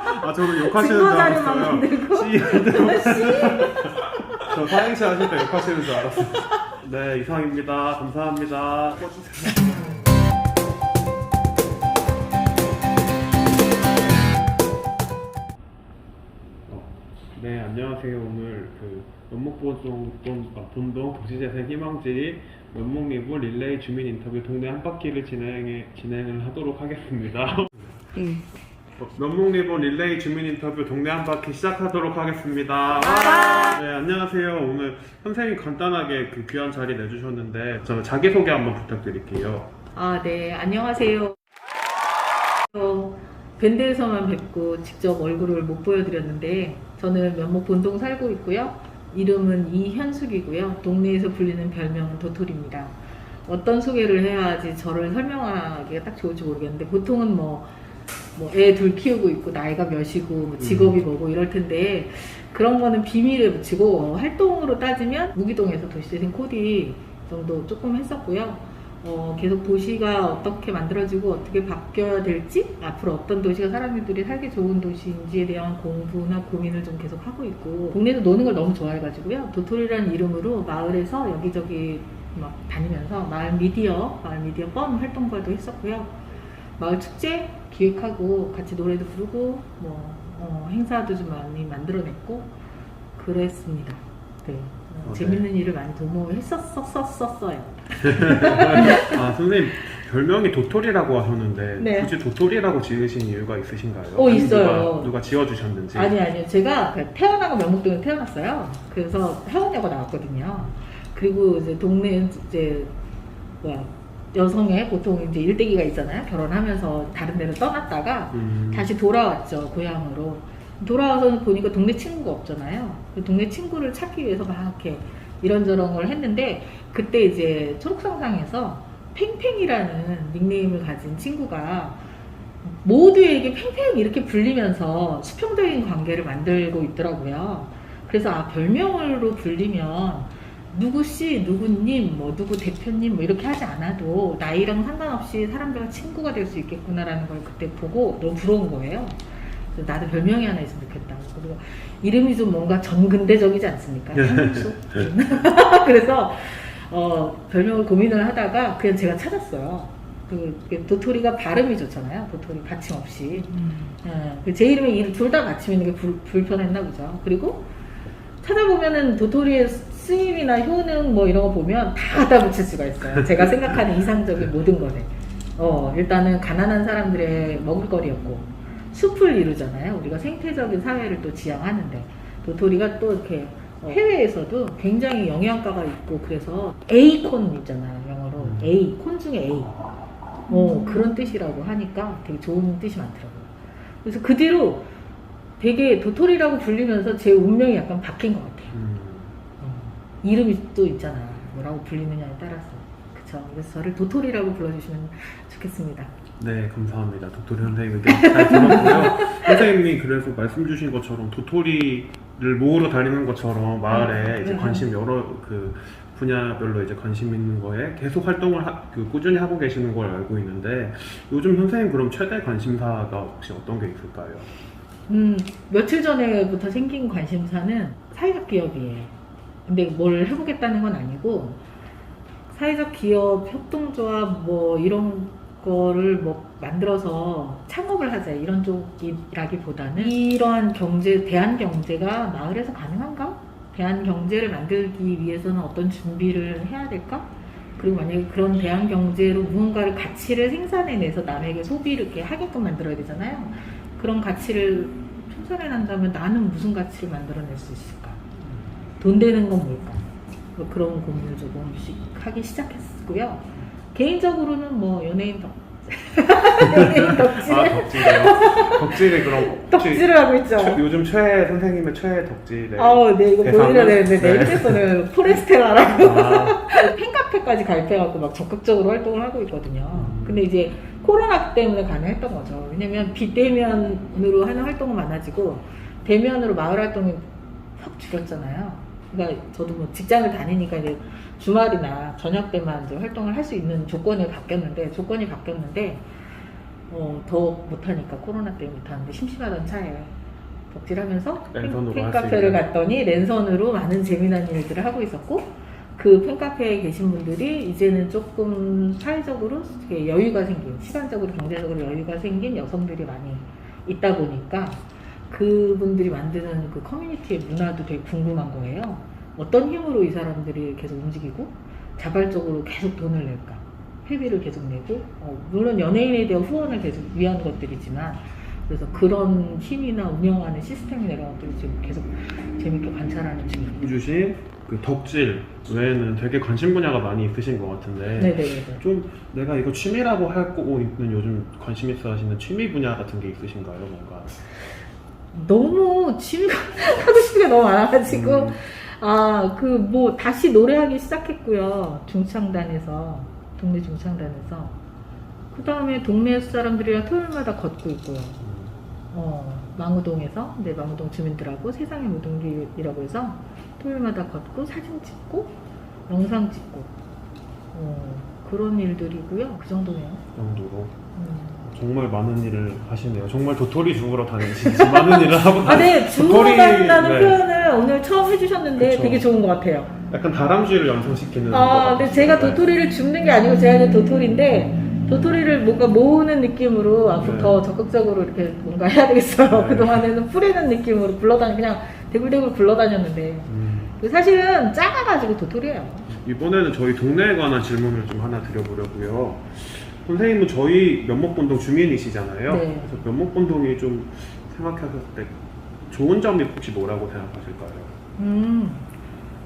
아, 저도 욕하시는 줄 알았어요. 저 사행시 하실 때 욕하시는 줄 알았어요. 네, 이상입니다. 감사합니다. 네, 안녕하세요. 오늘 본동 도시재생 희망지 면목리부 릴레이 주민 인터뷰 동네 한 바퀴를 진행을 하도록 하겠습니다. 면목리부 릴레이 주민 인터뷰 동네 한 바퀴 시작하도록 하겠습니다. 네, 안녕하세요. 오늘 선생님 간단하게 귀한 자리 내주셨는데 저 자기소개 한번 부탁드릴게요. 네, 안녕하세요. 밴드에서만 뵙고 직접 얼굴을 못 보여드렸는데 저는 면목 본동 살고 있고요. 이름은 이현숙이고요. 동네에서 불리는 별명은 도토리입니다. 어떤 소개를 해야지 저를 설명하기가 딱 좋을지 모르겠는데 보통은 애 둘 키우고 있고 나이가 몇이고 직업이 뭐고 이럴 텐데 그런 거는 비밀에 붙이고 활동으로 따지면 무기동에서 도시재생 코디 정도 조금 했었고요. 계속 도시가 어떻게 만들어지고 어떻게 바뀌어야 될지 앞으로 어떤 도시가 사람들이 살기 좋은 도시인지에 대한 공부나 고민을 좀 계속 하고 있고 동네에서 노는 걸 너무 좋아해가지고요. 도토리라는 이름으로 마을에서 여기저기 막 다니면서 마을 미디어 펌 활동가도 했었고요. 마을 축제 기획하고 같이 노래도 부르고 행사도 좀 많이 만들어냈고 그랬습니다. 네. 재밌는 일을 많이 도모했었어요. 선생님 별명이 도토리라고 하셨는데 네. 굳이 도토리라고 지으신 이유가 있으신가요? 있어요. 누가 지어주셨는지? 아니요. 제가 태어나고 면목동에 태어났어요. 그래서 회원여고 나왔거든요. 그리고 이제 동네 여성의 보통 이제 일대기가 있잖아요. 결혼하면서 다른 데로 떠났다가 다시 돌아왔죠. 고향으로. 돌아와서 보니까 동네 친구가 없잖아요. 동네 친구를 찾기 위해서 막 이렇게 이런저런 걸 했는데 그때 이제 초록상상에서 팽팽이라는 닉네임을 가진 친구가 모두에게 팽팽 이렇게 불리면서 수평적인 관계를 만들고 있더라고요. 그래서 별명으로 불리면 누구씨, 누구님, 누구 대표님 이렇게 하지 않아도 나이랑 상관없이 사람들과 친구가 될 수 있겠구나라는 걸 그때 보고 너무 부러운 거예요. 나도 별명이 하나 있으면 좋겠다고. 그리고 이름이 좀 뭔가 전근대적이지 않습니까? 현숙. 그래서 별명을 고민을 하다가 그냥 제가 찾았어요. 도토리가 발음이 좋잖아요. 도토리 받침 없이. 제 이름에 둘 다 받침 있는 게 불편했나 보죠. 그리고 찾아보면은 도토리의 쓰임이나 효능 이런 거 보면 다 갖다 붙일 수가 있어요. 제가 생각하는 이상적인 모든 것에. 일단은 가난한 사람들의 먹을거리였고 숲을 이루잖아요. 우리가 생태적인 사회를 또 지향하는데 도토리가 또 이렇게 해외에서도 굉장히 영양가가 있고 그래서 A콘 있잖아요. 영어로 A, 콘 중에 A 그런 뜻이라고 하니까 되게 좋은 뜻이 많더라고요. 그래서 그 뒤로 되게 도토리라고 불리면서 제 운명이 약간 바뀐 것 같아요. 이름이 또 있잖아요. 뭐라고 불리느냐에 따라서. 그쵸. 그래서 저를 도토리라고 불러주시면 좋겠습니다. 네, 감사합니다. 도토리 선생님 의견 잘 들었고요. 선생님이 그래서 말씀 주신 것처럼 도토리를 모으러 다니는 것처럼 마을에 이제 관심 여러 분야별로 이제 관심 있는 거에 계속 활동을 꾸준히 하고 계시는 걸 알고 있는데 요즘 선생님 그럼 최대 관심사가 혹시 어떤 게 있을까요? 며칠 전에부터 생긴 관심사는 사회적 기업이에요. 근데 뭘 해보겠다는 건 아니고 사회적 기업 협동조합 이런 거를 만들어서 창업을 하자 이런 쪽이라기보다는 이러한 대한 경제가 마을에서 가능한가? 대한 경제를 만들기 위해서는 어떤 준비를 해야 될까? 그리고 만약에 그런 대한 경제로 무언가를 가치를 생산해내서 남에게 소비를 이렇게 하게끔 만들어야 되잖아요. 그런 가치를 생산해낸다면 나는 무슨 가치를 만들어낼 수 있을까? 돈 되는 건 뭘까? 그런 고민을 조금씩 하기 시작했고요. 개인적으로는 연예인 덕질. 덕질이 그럼 덕질을 하고 있죠. 요즘 선생님의 최애 덕질에. 네, 이거 보여드려야 되는데 내일에서는 포레스텔라라고 팬카페까지 가입해갖고 막 적극적으로 활동을 하고 있거든요. 근데 이제 코로나 때문에 가능했던 거죠. 왜냐면 비대면으로 하는 활동은 많아지고 대면으로 마을 활동이 확 줄였잖아요. 그러니까 저도 직장을 다니니까 이제 주말이나 저녁 때만 이제 활동을 할 수 있는 조건이 바뀌었는데 더 못하니까 코로나 때문에 못하는데 심심하던 차에 덕질하면서 랜선으로 팬카페를 할 수 갔더니 랜선으로 많은 재미난 일들을 하고 있었고 그 팬카페에 계신 분들이 이제는 조금 사회적으로 이렇게 여유가 생긴 시간적으로 경제적으로 여유가 생긴 여성들이 많이 있다 보니까 그분들이 만드는 그 커뮤니티의 문화도 되게 궁금한 거예요. 어떤 힘으로 이 사람들이 계속 움직이고 자발적으로 계속 돈을 낼까, 회비를 계속 내고 물론 연예인에 대한 후원을 계속 위한 것들이지만 그래서 그런 힘이나 운영하는 시스템이나 이런 것들을 지금 계속 재밌게 관찰하는 중입니다. 주신 그 덕질 외에는 되게 관심 분야가 많이 있으신 것 같은데 네네네. 좀 내가 이거 취미라고 하고 있는 요즘 관심 있어 하시는 취미 분야 같은 게 있으신가요? 뭔가 너무 취미가 하고 싶은 게 너무 많아가지고 그 뭐 다시 노래하기 시작했고요. 중창단에서 동네 중창단에서 그 다음에 동네 사람들이랑 토요일마다 걷고 있고요. 망우동에서 망우동 주민들하고 세상의 무등기라고 해서 토요일마다 걷고 사진 찍고 영상 찍고 그런 일들이고요. 그 정도네요. 그 정도로 정말 많은 일을 하시네요. 정말 도토리 주우러 다니시지 많은 일을 하고 네, 주우러 다닌다는 네. 표현을 오늘 처음 해주셨는데 그쵸. 되게 좋은 것 같아요. 약간 다람쥐를 연상시키는 근데 제가 도토리를 줍는 게 아니고 제가 이제 도토리를 뭔가 모으는 느낌으로 앞으로 네. 더 적극적으로 이렇게 뭔가 해야 되겠어요. 네. 그동안에는 뿌리는 느낌으로 그냥 대굴대굴 굴러다녔는데 사실은 작아가지고 도토리예요. 이번에는 저희 동네에 관한 질문을 좀 하나 드려보려고요. 선생님은 저희 면목본동 주민이시잖아요. 네. 그래서 면목본동이 좀 생각하셨을 때 좋은 점이 혹시 뭐라고 생각하실까요?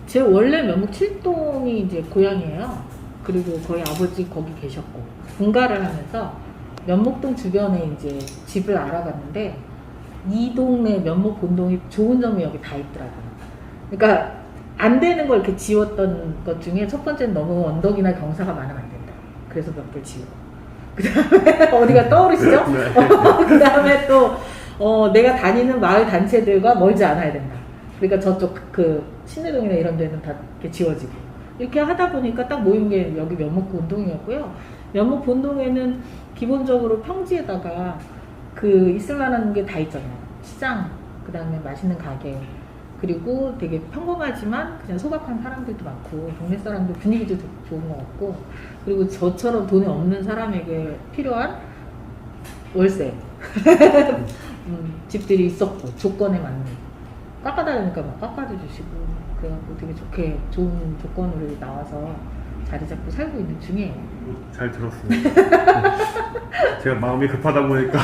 제 원래 면목 7동이 이제 고향이에요. 그리고 거의 아버지 거기 계셨고 분가를 하면서 면목동 주변에 이제 집을 알아봤는데 이 동네 면목 본동이 좋은 점이 여기 다 있더라고요. 그러니까 안 되는 걸 이렇게 지웠던 것 중에 첫 번째는 너무 언덕이나 경사가 많으면 안 된다. 그래서 몇 개 지우고 그 다음에 어디가 떠오르시죠? 네. 그 다음에 또 내가 다니는 마을 단체들과 멀지 않아야 된다. 그러니까 저쪽 그 신내동이나 이런 데는 다 이렇게 지워지고 이렇게 하다 보니까 딱 모인 게 여기 면목 본동이었고요. 면목 본동에는 기본적으로 평지에다가 그 있을만한 게 다 있잖아요. 시장, 그 다음에 맛있는 가게, 그리고 되게 평범하지만 그냥 소박한 사람들도 많고 동네 사람들 분위기도 좋은 것 같고 그리고 저처럼 돈이 없는 사람에게 필요한 월세 집들이 있었고 조건에 맞는 깎아달라니까 막 깎아도 주시고 그래갖고 되게 좋게 좋은 조건으로 나와서 자리 잡고 살고 있는 중이에요. 잘 들었습니다. 제가 마음이 급하다 보니까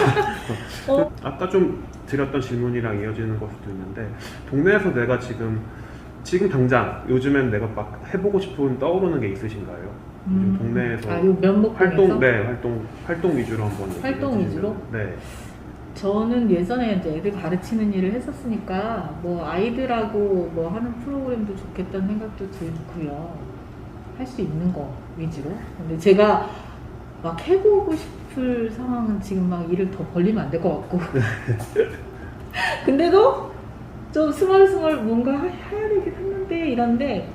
아까 좀 드렸던 질문이랑 이어지는 걸 수도 있는데 동네에서 내가 지금 당장 요즘엔 내가 막 해보고 싶은 떠오르는 게 있으신가요? 요즘 동네에서 요 면목동에서? 활동 위주로 한번 활동 위주로? 네. 저는 예전에 이제 애들 가르치는 일을 했었으니까 뭐 아이들하고 뭐 하는 프로그램도 좋겠다는 생각도 들고요. 할 수 있는 거 위주로. 근데 제가 막 해보고 싶을 상황은 지금 막 일을 더 벌리면 안 될 것 같고. 근데도 좀 스멀스멀 뭔가 해야 되긴 했는데 이런데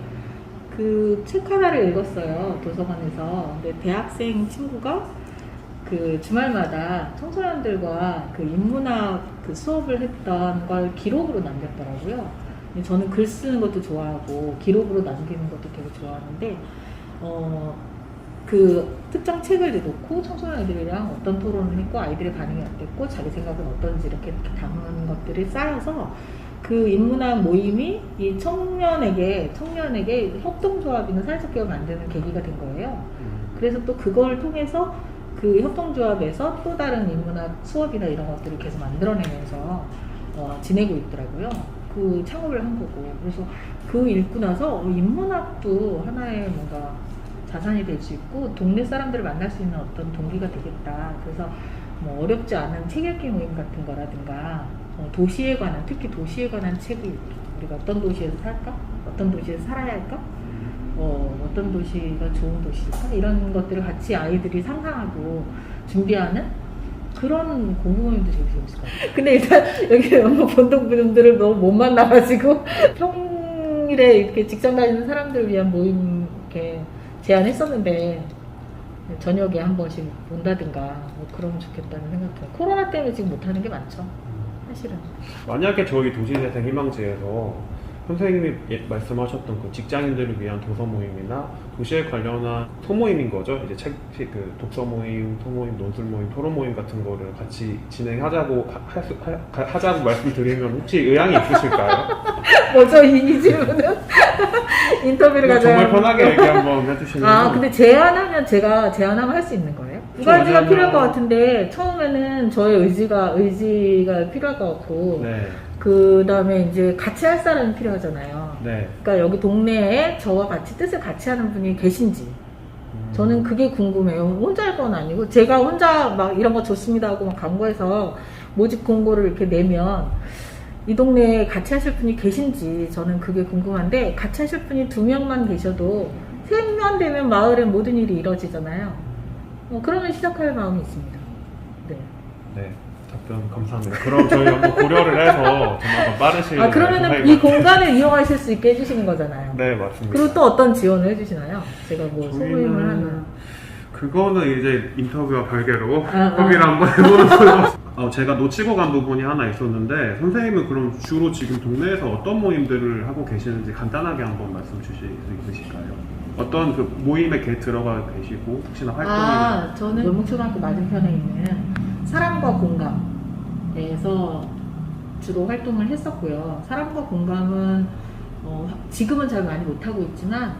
그 책 하나를 읽었어요. 도서관에서. 근데 대학생 친구가 그 주말마다 청소년들과 그 인문학 그 수업을 했던 걸 기록으로 남겼더라고요. 저는 글 쓰는 것도 좋아하고 기록으로 남기는 것도 되게 좋아하는데 그 특정 책을 놓고 청소년들이랑 어떤 토론을 했고 아이들의 반응이 어땠고 자기 생각은 어떤지 이렇게 담은 것들을 쌓여서 그 인문학 모임이 이 청년에게 협동조합이나 사회적 기업을 만드는 계기가 된 거예요. 그래서 또 그걸 통해서 그 협동조합에서 또 다른 인문학 수업이나 이런 것들을 계속 만들어내면서 지내고 있더라고요. 그 창업을 한 거고. 그래서 그 읽고 나서 인문학도 하나의 뭔가 자산이 될 수 있고 동네 사람들을 만날 수 있는 어떤 동기가 되겠다. 그래서 뭐 어렵지 않은 책 읽기 모임 같은 거라든가 도시에 관한, 특히 도시에 관한 책을 우리가 어떤 도시에서 살까? 어떤 도시에서 살아야 할까? 어떤 도시가 좋은 도시일까? 이런 것들을 같이 아이들이 상상하고 준비하는 그런 공부 모임도 되게 재밌을 것 같아요. 근데 일단 여기 연목 본동 분들을 너무 못 만나가지고 평일에 이렇게 직장 다니는 사람들을 위한 모임 이렇게 제안했었는데 저녁에 한 번씩 온다든가 뭐 그러면 좋겠다는 생각해요. 코로나 때문에 지금 못하는 게 많죠. 사실은. 만약에 저희 도시재생 희망지에서 선생님이 말씀하셨던 그 직장인들을 위한 도서 모임이나 도시에 관련한 소모임인 거죠. 이제 그 독서 모임, 소모임, 논술 모임, 토론 모임 같은 거를 같이 진행하자고 하자고 말씀드리면 혹시 의향이 있으실까요? 뭐죠 이 질문은? 인터뷰를 가자. 정말 편하게 얘기 한번 해주시면. 근데 제안하면 제가 제안하면 할 수 있는 거예요? 두 가지가 필요할 것 같은데 처음에는 저의 의지가 필요할 것 같고. 네. 그 다음에 이제 같이 할 사람이 필요하잖아요. 네. 그러니까 여기 동네에 저와 같이 뜻을 같이 하는 분이 계신지. 저는 그게 궁금해요. 혼자 할 건 아니고, 제가 혼자 막 이런 거 좋습니다 하고 막 광고해서 모집 공고를 이렇게 내면 이 동네에 같이 하실 분이 계신지 저는 그게 궁금한데, 같이 하실 분이 2명만 계셔도 3명 되면 마을에 모든 일이 이루어지잖아요. 그러면 시작할 마음이 있습니다. 네. 네. 답변 감사합니다. 그럼 저희 한번 고려를 해서 조만간 빠르실. 그러면은 이 공간을 이용하실 수 있게 해주시는 거잖아요. 네, 맞습니다. 그리고 또 어떤 지원을 해주시나요? 제가 뭐 소모임을 하면. 그거는 이제 인터뷰와 별개로 협의를 한번 해보는 걸로. 제가 놓치고 간 부분이 하나 있었는데, 선생님은 그럼 주로 지금 동네에서 어떤 모임들을 하고 계시는지 간단하게 한번 말씀 주실 수 있으실까요? 어떤 그 모임에 들어가 계시고 혹시나 활동이나. 저는 연목초등학교 맞은편에 있는 사람과 공감에서 주로 활동을 했었고요. 사람과 공감은 지금은 잘 많이 못하고 있지만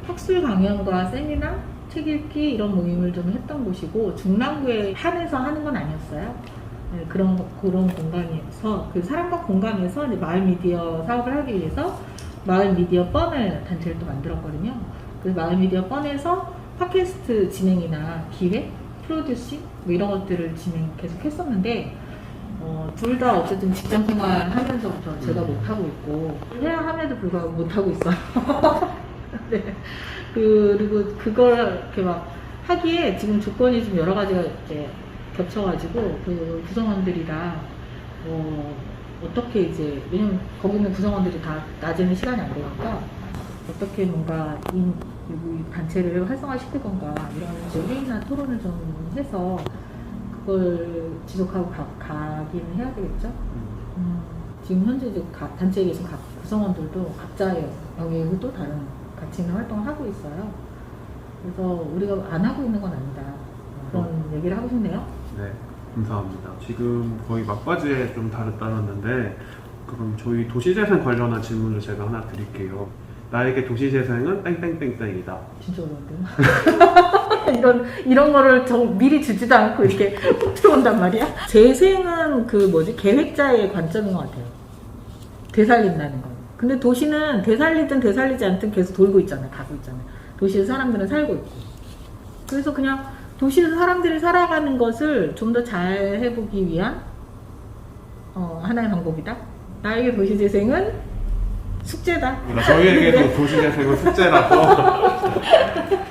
학술 강연과 세미나, 책 읽기 이런 모임을 좀 했던 곳이고, 중랑구에 한해서 하는 건 아니었어요. 네, 그런 공간에서 그 사람과 공감에서 이제 마을 미디어 사업을 하기 위해서 마을 미디어 뻔을 단체를 또 만들었거든요. 그래서 마을 미디어 뻔에서 팟캐스트 진행이나 기획, 프로듀싱 뭐 이런 것들을 계속 했었는데, 둘 다 어쨌든 직장 생활 하면서부터 제가 못하고 있고, 해야 함에도 불구하고 못하고 있어요. 네. 그리고 그걸 이렇게 막 하기에 지금 조건이 좀 여러 가지가 이제 겹쳐가지고, 그 구성원들이랑 어떻게 이제, 왜냐면 거기는 구성원들이 다 낮에는 시간이 안 되니까 어떻게 뭔가 이 단체를 활성화시킬 건가 이런 회의나 토론을 좀 해서 그걸 지속하고 가기는 해야 되겠죠. 지금 현재 이제 각 단체에 계신 각 구성원들도 각자의 영역이 또 다른 가치 있는 활동을 하고 있어요. 그래서 우리가 안 하고 있는 건 아니다. 그런 얘기를 하고 싶네요. 네, 감사합니다. 지금 거의 막바지에 좀 따랐는데, 그럼 저희 도시재생 관련한 질문을 제가 하나 드릴게요. 나에게 도시재생은 땡땡땡땡이다. 진짜 어려운데요? 이런 거를 미리 주지도 않고 이렇게 훅 들어온단 말이야? 재생은 계획자의 관점인 것 같아요. 되살린다는 거. 근데 도시는 되살리든 되살리지 않든 계속 돌고 있잖아요. 가고 있잖아요. 도시에서 사람들은 살고 있고. 그래서 그냥 도시에서 사람들이 살아가는 것을 좀 더 잘 해보기 위한 하나의 방법이다. 나에게 도시재생은 숙제다. 저희에게도 도시재생은 숙제라서.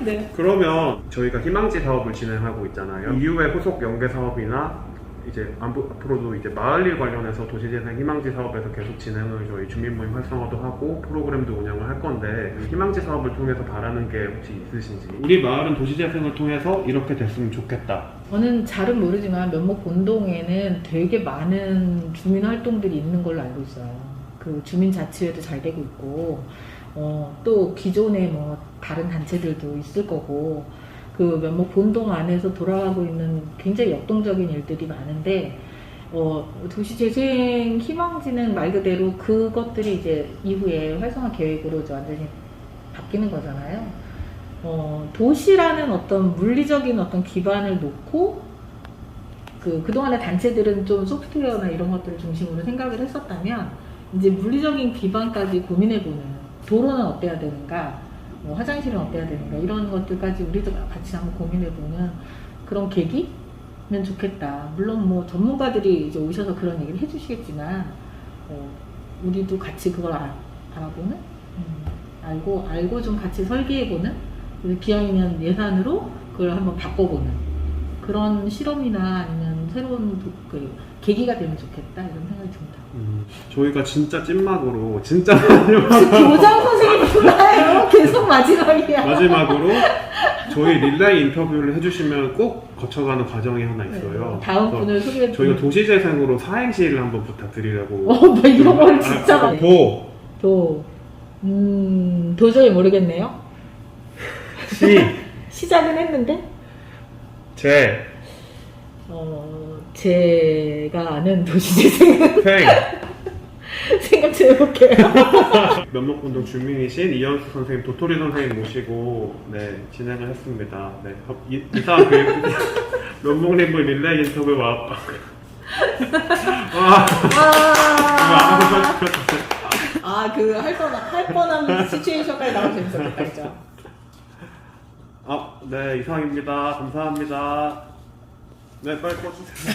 네. 그러면 저희가 희망지 사업을 진행하고 있잖아요. 이후에 후속 연계 사업이나 이제 앞으로도 이제 마을일 관련해서 도시재생 희망지 사업에서 계속 진행을 저희 주민모임 활성화도 하고 프로그램도 운영을 할 건데, 희망지 사업을 통해서 바라는 게 혹시 있으신지. 우리 마을은 도시재생을 통해서 이렇게 됐으면 좋겠다. 저는 잘은 모르지만 면목 본동에는 되게 많은 주민 활동들이 있는 걸로 알고 있어요. 그 주민자치회도 잘 되고 있고, 또 기존에 뭐 다른 단체들도 있을 거고, 그 면목 본동 안에서 돌아가고 있는 굉장히 역동적인 일들이 많은데, 도시재생 희망지는 말 그대로 그것들이 이제 이후에 활성화 계획으로 이제 완전히 바뀌는 거잖아요. 도시라는 어떤 물리적인 어떤 기반을 놓고, 그동안의 단체들은 좀 소프트웨어나 이런 것들을 중심으로 생각을 했었다면, 이제 물리적인 기반까지 고민해보는, 도로는 어때야 되는가, 뭐 화장실은 어때야 되는가, 이런 것들까지 우리도 같이 한번 고민해보는 그런 계기면 좋겠다. 물론 뭐 전문가들이 이제 오셔서 그런 얘기를 해주시겠지만, 우리도 같이 그걸 알아보는, 알고 좀 같이 설계해보는, 기왕이면 예산으로 그걸 한번 바꿔보는 그런 실험이나 아니면 새로운 그 계기가 되면 좋겠다 이런 생각이 듭니다. 저희가 진짜 찐막으로 진짜 마지막으로 교장 선생님이구나요. 계속 마지막이야. 마지막으로 저희 릴레이 인터뷰를 해주시면 꼭 거쳐가는 과정이 하나 있어요. 다음 그래서 분을 소개해 저희가 도시재생으로 사행시를 한번 부탁드리려고. 뭐 이런 걸 진짜 많이. 도, 도저히 모르겠네요. 시, 시작은 했는데 제, 제가 아는 도시재생은 생. 생각 좀 해볼게요. 면목운동 주민이신 이현수 선생님, 도토리 선생님 모시고 진행을 했습니다. 이상 면목림부 릴레이 인터뷰 그 할 뻔한 시츄에이션까지 나오면 재밌었겠다, 그죠? 네, 이상입니다. 감사합니다. 네, 빨리 꺼주세요.